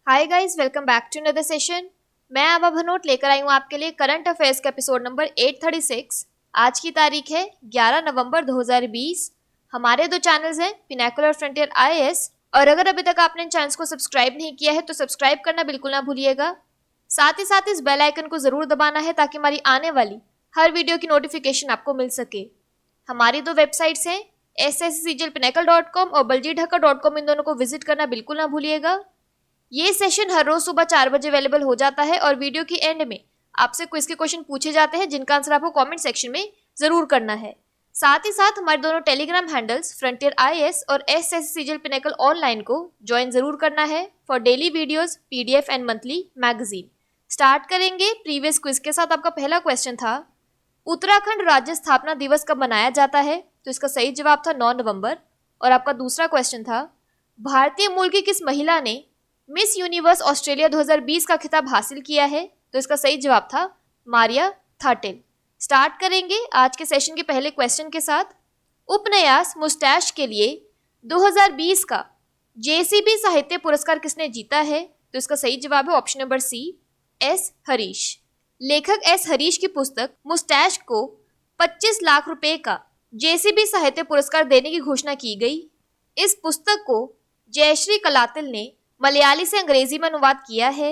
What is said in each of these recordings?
Hi guys, welcome back to another session. मैं आभा भनोट लेकर आई हूँ आपके लिए करंट अफेयर्स का एपिसोड नंबर 836। आज की तारीख है 11 नवंबर 2020। हमारे दो चैनल्स हैं, पिनाकल और फ्रंटियर आईएएस, और अगर अभी तक आपने इन चैनल्स को सब्सक्राइब नहीं किया है तो सब्सक्राइब करना बिल्कुल ना भूलिएगा। साथ ही साथ इस बेल आइकन को जरूर दबाना है ताकि हमारी आने वाली हर वीडियो की नोटिफिकेशन आपको मिल सके। हमारी दो वेबसाइट्स हैं, sscglpinacle.com और baljeedhakka.com। इन दोनों को विजिट करना बिल्कुल ना भूलिएगा। ये सेशन हर रोज सुबह 4 बजे अवेलेबल हो जाता है और वीडियो की एंड में आपसे क्विज के क्वेश्चन पूछे जाते हैं जिनका आंसर आपको कमेंट सेक्शन में जरूर करना है। साथ ही साथ हमारे दोनों टेलीग्राम हैंडल्स फ्रंटियर आईएएस और एसएससीजीएल पिनेकल ऑनलाइन को ज्वाइन जरूर करना है for daily videos, PDF and monthly magazine. Start करेंगे प्रीवियस क्विज के साथ। आपका पहला क्वेश्चन था, उत्तराखंड राज्य स्थापना दिवस कब मनाया जाता है? तो इसका सही जवाब था 9 नवंबर। और आपका दूसरा क्वेश्चन था, भारतीय मूल की किस महिला ने मिस यूनिवर्स ऑस्ट्रेलिया 2020 का खिताब हासिल किया है? तो इसका सही जवाब था मारिया थाटेल। स्टार्ट करेंगे आज के सेशन के पहले क्वेश्चन के साथ। उपन्यास मुस्टैश के लिए 2020 का जेसीबी साहित्य पुरस्कार किसने जीता है? तो इसका सही जवाब है option number C, S Harish. लेखक एस हरीश की पुस्तक मुस्टैश को 25 लाख रुपए का जेसीबी साहित्य पुरस्कार देने की घोषणा की गई। इस पुस्तक को जयश्री कलातिल ने मलयाली से अंग्रेजी में अनुवाद किया है।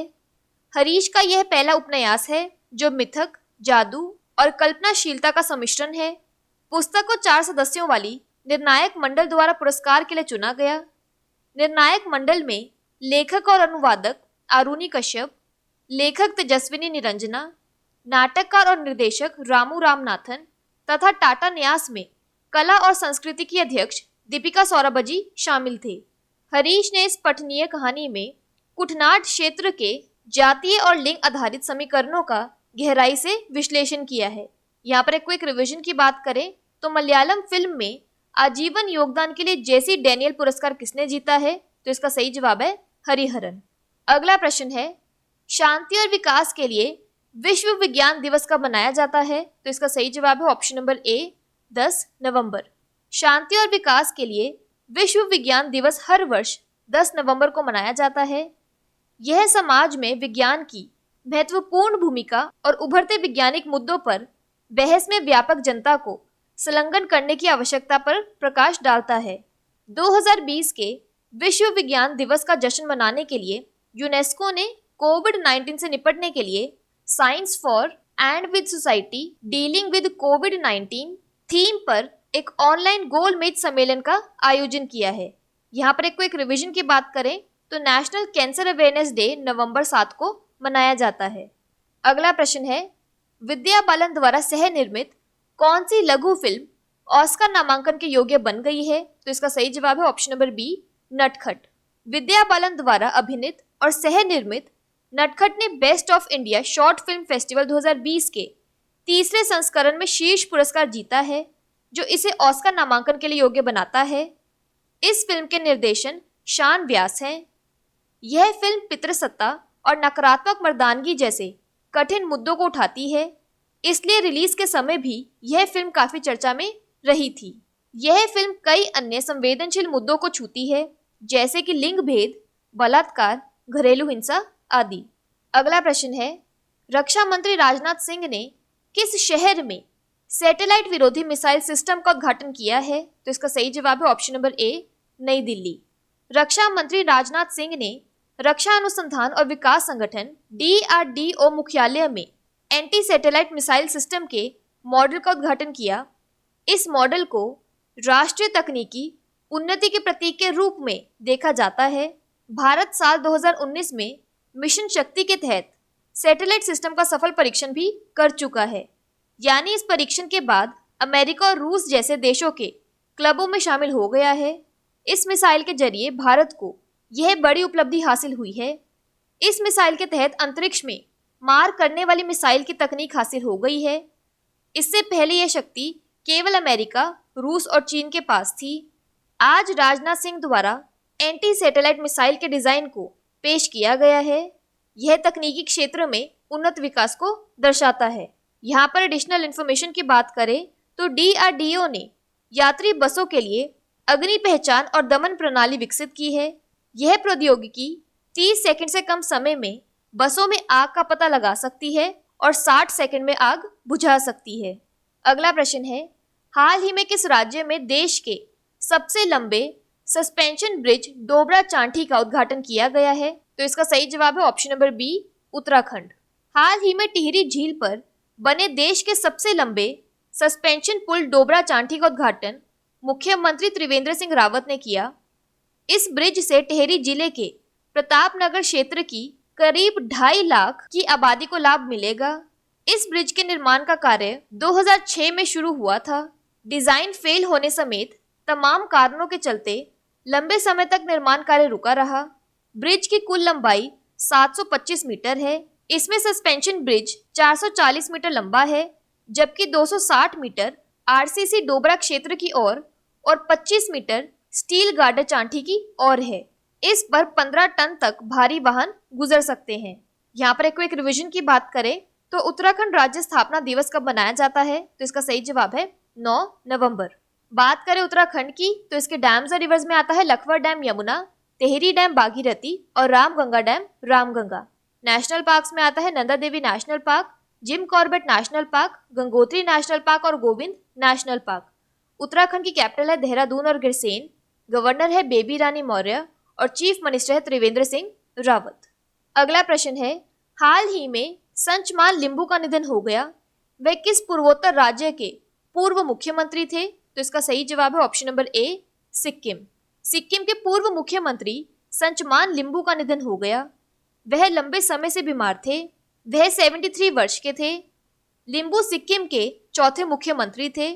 हरीश का यह पहला उपन्यास है जो मिथक, जादू और कल्पनाशीलता का सम्मिश्रण है। पुस्तक को 4 सदस्यों वाली निर्णायक मंडल द्वारा पुरस्कार के लिए चुना गया। निर्णायक मंडल में लेखक और अनुवादक आरुणि कश्यप, लेखक तेजस्विनी निरंजना, नाटककार और निर्देशक रामू रामनाथन तथा टाटा न्यास में कला और संस्कृति की अध्यक्ष दीपिका सौरभजी शामिल थे। हरीश ने इस पठनीय कहानी में कुटनाड क्षेत्र के जातीय और लिंग आधारित समीकरणों का गहराई से विश्लेषण किया है। यहाँ पर एक क्विक रिवीजन की बात करें तो मलयालम फिल्म में आजीवन योगदान के लिए जेसी डैनियल पुरस्कार किसने जीता है? तो इसका सही जवाब है हरिहरन। अगला प्रश्न है, शांति और विकास के लिए विश्व विज्ञान दिवस कब मनाया जाता है? तो इसका सही जवाब है ऑप्शन नंबर ए, 10 नवंबर। शांति और विकास के लिए विश्व विज्ञान दिवस हर वर्ष 10 नवंबर को मनाया जाता है। यह समाज में विज्ञान की महत्वपूर्ण भूमिका और उभरते वैज्ञानिक मुद्दों पर बहस में व्यापक जनता को संलग्न करने की आवश्यकता पर प्रकाश डालता है। 2020 के विश्व विज्ञान दिवस का जश्न मनाने के लिए यूनेस्को ने कोविड-19 से निपटने के लिए science for and with society dealing with covid theme पर एक ऑनलाइन गोलमेज सम्मेलन का आयोजन किया है। यहाँ पर एक रिवीजन की बात करें तो नेशनल कैंसर अवेयरनेस डे नवंबर 7 को मनाया जाता है। अगला प्रश्न है, विद्या बालन द्वारा सह निर्मित कौन सी लघु फिल्म ऑस्कर नामांकन के योग्य बन गई है? तो इसका सही जवाब है ऑप्शन नंबर बी, नटखट। विद्या बालन द्वारा अभिनीत और सह निर्मित नटखट ने best of India short film festival 2020 के तीसरे संस्करण में शीर्ष पुरस्कार जीता है जो इसे ऑस्कर नामांकन के लिए योग्य बनाता है। इस फिल्म के निर्देशन शान व्यास हैं। यह फिल्म पितृसत्ता और नकारात्मक मर्दानगी जैसे कठिन मुद्दों को उठाती है, इसलिए रिलीज के समय भी यह फिल्म काफी चर्चा में रही थी। यह फिल्म कई अन्य संवेदनशील मुद्दों को छूती है जैसे कि लिंग भेद, बलात्कार, घरेलू हिंसा आदि। अगला प्रश्न है, रक्षा मंत्री राजनाथ सिंह ने किस शहर में सैटेलाइट विरोधी मिसाइल सिस्टम का उद्घाटन किया है? तो इसका सही जवाब है ऑप्शन नंबर ए, नई दिल्ली। रक्षा मंत्री राजनाथ सिंह ने रक्षा अनुसंधान और विकास संगठन DRDO मुख्यालय में एंटी सैटेलाइट मिसाइल सिस्टम के मॉडल का उद्घाटन किया। इस मॉडल को राष्ट्रीय तकनीकी उन्नति के प्रतीक के रूप में देखा जाता है। भारत साल 2019 में मिशन शक्ति के तहत सैटेलाइट सिस्टम का सफल परीक्षण भी कर चुका है, यानी इस परीक्षण के बाद अमेरिका और रूस जैसे देशों के क्लबों में शामिल हो गया है। इस मिसाइल के जरिए भारत को यह बड़ी उपलब्धि हासिल हुई है। इस मिसाइल के तहत अंतरिक्ष में मार करने वाली मिसाइल की तकनीक हासिल हो गई है। इससे पहले यह शक्ति केवल अमेरिका, रूस और चीन के पास थी। आज राजनाथ सिंह द्वारा एंटी सैटेलाइट मिसाइल के डिजाइन को पेश किया गया है। यह तकनीकी क्षेत्र में उन्नत विकास को दर्शाता है। यहाँ पर एडिशनल इन्फॉर्मेशन की बात करें तो DRDO ने यात्री बसों के लिए अग्नि पहचान और दमन प्रणाली विकसित की है। यह प्रौद्योगिकी 30 सेकंड से कम समय में बसों में आग का पता लगा सकती है और 60 सेकंड में आग बुझा सकती है। अगला प्रश्न है, हाल ही में किस राज्य में देश के सबसे लंबे सस्पेंशन ब्रिज डोबरा चांठी का उद्घाटन किया गया है? तो इसका सही जवाब है ऑप्शन नंबर बी, उत्तराखंड। हाल ही में टिहरी झील पर बने देश के सबसे लंबे सस्पेंशन पुल डोबरा चांठी का उद्घाटन मुख्यमंत्री त्रिवेंद्र सिंह रावत ने किया। इस ब्रिज से टिहरी जिले के प्रतापनगर क्षेत्र की करीब 2.5 लाख की आबादी को लाभ मिलेगा। इस ब्रिज के निर्माण का कार्य 2006 में शुरू हुआ था। डिजाइन फेल होने समेत तमाम कारणों के चलते लंबे समय तक निर्माण कार्य रुका रहा। ब्रिज की कुल लंबाई 725 मीटर है। इसमें सस्पेंशन ब्रिज 440 मीटर लंबा है, जबकि 260 मीटर आरसीसी डोबरा क्षेत्र की ओर और 25 मीटर स्टील गार्डर चांठी की ओर है। इस पर 15 टन तक भारी वाहन गुजर सकते हैं। यहाँ पर एक क्विक रिवीजन की बात करें तो उत्तराखंड राज्य स्थापना दिवस कब मनाया जाता है? तो इसका सही जवाब है 9 नवंबर। बात करें उत्तराखंड की तो इसके डैम्स और रिवर्स में आता है लखवर डैम यमुना, टेहरी डैम भागीरथी और Ramganga dam Ramganga. National parks में आता है Nanda Devi national park, Jim Corbett national park, Gangotri national park और गोविंद नेशनल पार्क। उत्तराखंड की कैपिटल है देहरादून और गिरसेन। गवर्नर है बेबी रानी मौर्य और चीफ मिनिस्टर है त्रिवेंद्र सिंह रावत। अगला प्रश्न है, हाल ही में संचमान लिंबू का निधन हो गया। वे किस पूर्वोत्तर राज्य के पूर्व मुख्यमंत्री थे? तो इसका सही जवाब है option number A, Sikkim. Sikkim के पूर्व मुख्यमंत्री संचमान लिंबू का निधन हो गया। वह लंबे समय से बीमार थे। वह 73 वर्ष के थे। लिंबू सिक्किम के चौथे मुख्यमंत्री थे।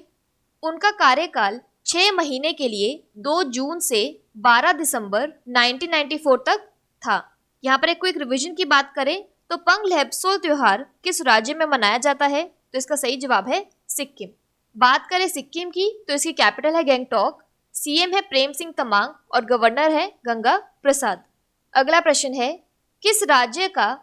उनका कार्यकाल 6 महीने के लिए 2 जून से 12 दिसंबर 1994 तक था। यहाँ पर एक क्विक रिवीजन की बात करें तो पंग लहपसोल त्योहार किस राज्य में मनाया जाता है? तो इसका सही जवाब है सिक्किम। बात करें सिक्किम की तो इसकी कैपिटल है गैंगटॉक, सीएम है प्रेम सिंह तमांग और गवर्नर है गंगा प्रसाद। अगला प्रश्न है, किस राज्य का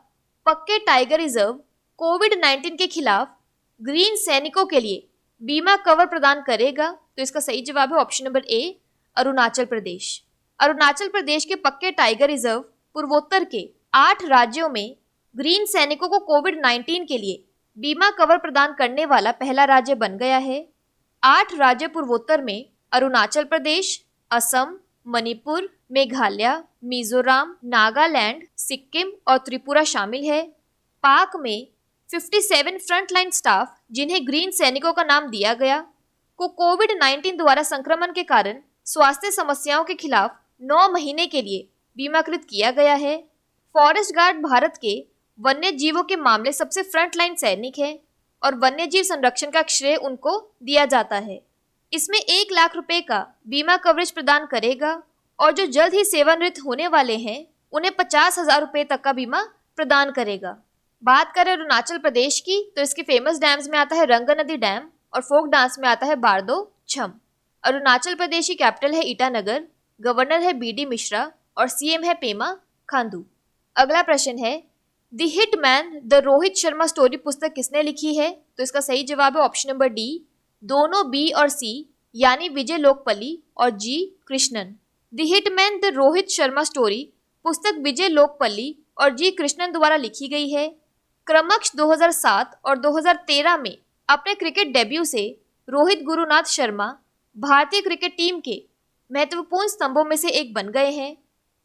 पक्के टाइगर रिजर्व कोविड-19 के खिलाफ ग्रीन सैनिकों के लिए बीमा कवर प्रदान करेगा? तो इसका सही जवाब है option number A, Arunachal Pradesh. Arunachal Pradesh के पक्के टाइगर रिजर्व पूर्वोत्तर के 8 राज्यों में ग्रीन सैनिकों को कोविड-19 के लिए बीमा कवर प्रदान करने वाला पहला राज्य बन गया है। 8 राज्य पूर्वोत्तर में अरुणाचल प्रदेश, असम, मणिपुर, मेघालय, मिजोरम, नागालैंड, सिक्किम और त्रिपुरा शामिल है। पाक में 57 फ्रंटलाइन स्टाफ, जिन्हें ग्रीन सैनिकों का नाम दिया गया, को कोविड-19 द्वारा संक्रमण के कारण स्वास्थ्य समस्याओं के खिलाफ 9 महीने के लिए बीमाकृत किया गया है। फॉरेस्ट गार्ड भारत के वन्य जीवों के मामले सबसे फ्रंटलाइन सैनिक है और वन्य जीव संरक्षण का श्रेय उनको दिया जाता है। इसमें 1 लाख रुपए का बीमा कवरेज प्रदान करेगा और जो जल्द ही सेवानिवृत्त होने वाले हैं उन्हें 50,000 रुपए तक का बीमा प्रदान करेगा। बात करें अरुणाचल प्रदेश की तो इसके फेमस डैम्स में आता है रंगा नदी डैम और फोक डांस में आता है बारदो छम। अरुणाचल प्रदेश की कैपिटल है ईटानगर, गवर्नर है बीडी मिश्रा और सीएम है पेमा खांडू। अगला प्रश्न है, the hitman the Rohit Sharma story पुस्तक किसने लिखी है? तो इसका सही जवाब है ऑप्शन नंबर डी, दोनों बी और सी यानी विजय लोकपल्ली और G Krishnan. The hitman the Rohit Sharma story पुस्तक विजय लोकपल्ली और जी कृष्णन द्वारा लिखी गई है। क्रमश 2007 और 2013 में अपने क्रिकेट डेब्यू से रोहित गुरुनाथ शर्मा भारतीय क्रिकेट टीम के महत्वपूर्ण स्तंभों में से एक बन गए हैं।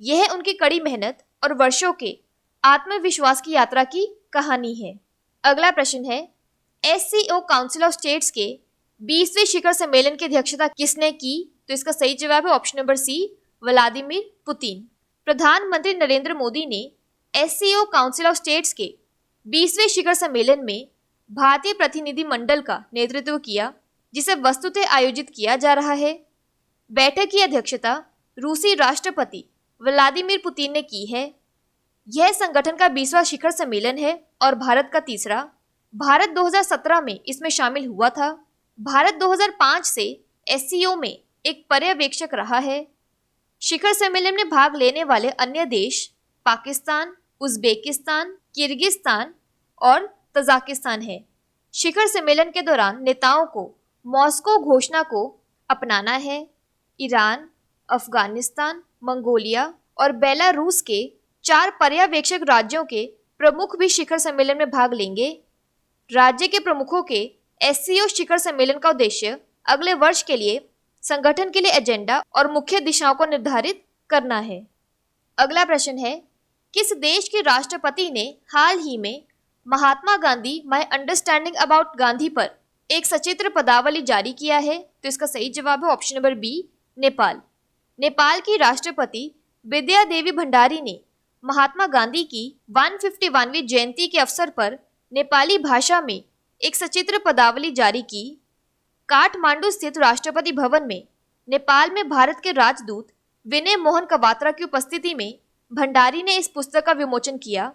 यह उनकी कड़ी मेहनत और वर्षों के आत्मविश्वास की यात्रा की कहानी है। अगला प्रश्न है, एससीओ काउंसिल ऑफ स्टेट्स के 20वें शिखर सम्मेलन की अध्यक्षता किसने की? तो इसका सही जवाब है option number C, Vladimir Putin. प्रधानमंत्री नरेंद्र मोदी ने एससीओ काउंसिल ऑफ स्टेट्स के 20वें शिखर सम्मेलन में भारतीय प्रतिनिधि मंडल का नेतृत्व किया, जिसे वस्तुतः आयोजित किया जा रहा है। बैठक की अध्यक्षता रूसी राष्ट्रपति व्लादिमीर पुतिन ने की है। यह संगठन का 20वां शिखर सम्मेलन है और भारत का तीसरा। भारत 2017 में इसमें शामिल हुआ था। भारत 2005 से एससीओ में एक पर्यवेक्षक रहा है। शिखर सम्मेलन में भाग लेने वाले अन्य देश पाकिस्तान, उज्बेकिस्तान, किर्गिस्तान और तजाकिस्तान है। शिखर सम्मेलन के दौरान नेताओं को मॉस्को घोषणा को अपनाना है। ईरान, अफगानिस्तान, मंगोलिया और बेलारूस के 4 पर्यवेक्षक राज्यों के प्रमुख भी शिखर सम्मेलन में भाग लेंगे। राज्य के प्रमुखों के एससीओ शिखर सम्मेलन का उद्देश्य अगले वर्ष के लिए संगठन के लिए एजेंडा और मुख्य दिशाओं को निर्धारित करना है। अगला प्रश्न है, किस देश के राष्ट्रपति ने हाल ही में Mahatma Gandhi my understanding about Gandhi पर एक सचित्र पदावली जारी किया है? तो इसका सही जवाब है option number B, Nepal. Nepal की राष्ट्रपति विद्या देवी भंडारी ने महात्मा गांधी की 151वीं जयंती के अवसर पर नेपाली भाषा में एक सचित्र पदावली जारी की। काठमांडू स्थित राष्ट्रपति भवन में नेपाल में भारत के राजदूत विनय मोहन कवात्रा की उपस्थिति में भंडारी ने इस पुस्तक का विमोचन किया।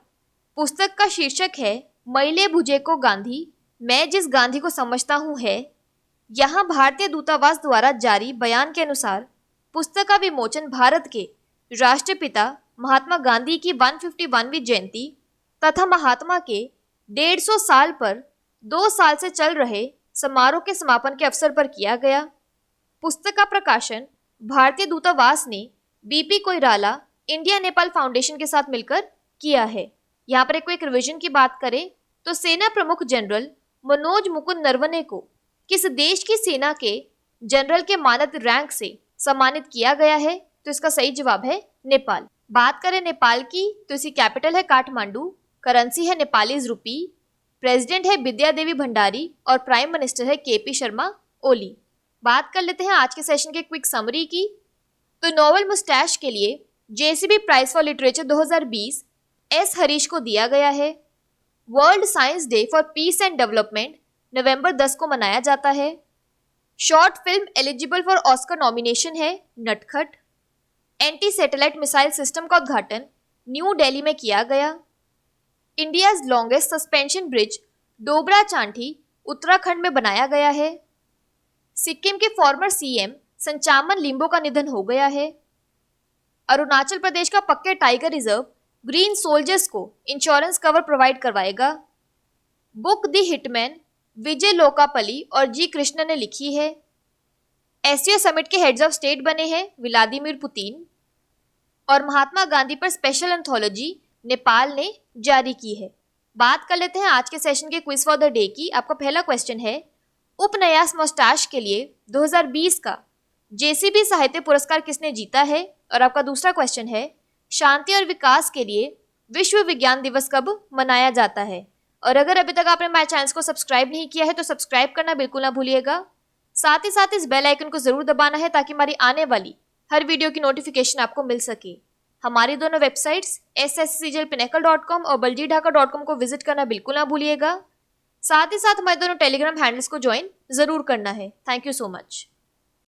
पुस्तक का शीर्षक है मैले बुझेको गांधी, मैं जिस गांधी को समझता हूँ है। यहाँ भारतीय दूतावास द्वारा जारी बयान के अनुसार पुस्तक का विमोचन भारत के राष्ट्रपिता महात्मा गांधी की 151वीं जयंती तथा महात्मा के 150 साल पर 2 साल से चल रहे समारोह के समापन के अवसर पर किया गया। पुस्तक का प्रकाशन भारतीय दूतावास ने BP Koirala India Nepal foundation के साथ मिलकर किया है। यहाँ पर एक रिवीजन की बात करें तो सेना प्रमुख जनरल मनोज मुकुंद नरवणे को किस देश की सेना के जनरल के मानद रैंक से सम्मानित किया गया है? तो इसका सही जवाब है नेपाल। बात करें नेपाल की तो इसकी कैपिटल है काठमांडू, करेंसी है नेपालीज रूपी, प्रेसिडेंट है विद्या देवी भंडारी और प्राइम मिनिस्टर है केपी शर्मा ओली। बात कर लेते हैं आज के सेशन के क्विक समरी की। तो नोवेल मुस्टैश के लिए JCB prize for literature 2020 S Harish को दिया गया है। World science day for peace and development नवंबर 10 को मनाया जाता है। Short film eligible for Oscar nomination है Natkhat. Anti satellite missile system का उद्घाटन न्यू दिल्ली में किया गया। India's longest suspension bridge Dobra Chanthi Uttarakhand में बनाया गया है। सिक्किम के फॉर्मर सीएम संचामन लिम्बो का निधन हो गया है। अरुणाचल प्रदेश का पक्के टाइगर रिजर्व ग्रीन सोल्जर्स को इंश्योरेंस कवर प्रोवाइड करवाएगा। बुक द हिटमैन विजय लोकापली और जी कृष्ण ने लिखी है। एससीओ समिट के हेड्स ऑफ स्टेट बने हैं व्लादिमीर पुतिन। और महात्मा गांधी पर स्पेशल एंथोलॉजी नेपाल ने जारी की है। बात कर लेते हैं आज के सेशन के क्विज फॉर द डे की। आपका पहला क्वेश्चन है, उपन्यास मुस्टैश के लिए 2020 का जेसीबी साहित्य पुरस्कार किसने जीता है? और आपका दूसरा क्वेश्चन है, शांति और विकास के लिए विश्व विज्ञान दिवस कब मनाया जाता है? और अगर अभी तक आपने हमारे चैनल को सब्सक्राइब नहीं किया है तो सब्सक्राइब करना बिल्कुल ना भूलिएगा। साथ ही साथ इस बेल आइकन को जरूर दबाना है ताकि हमारी आने वाली हर वीडियो की नोटिफिकेशन आपको मिल सके। हमारी दोनों वेबसाइट्स sscglpinnacle.com और baljeetdhaka.com को विजिट करना बिल्कुल ना भूलिएगा। साथ ही साथ हमारे दोनों टेलीग्राम हैंडल्स को ज्वाइन जरूर करना है। Thank you so much.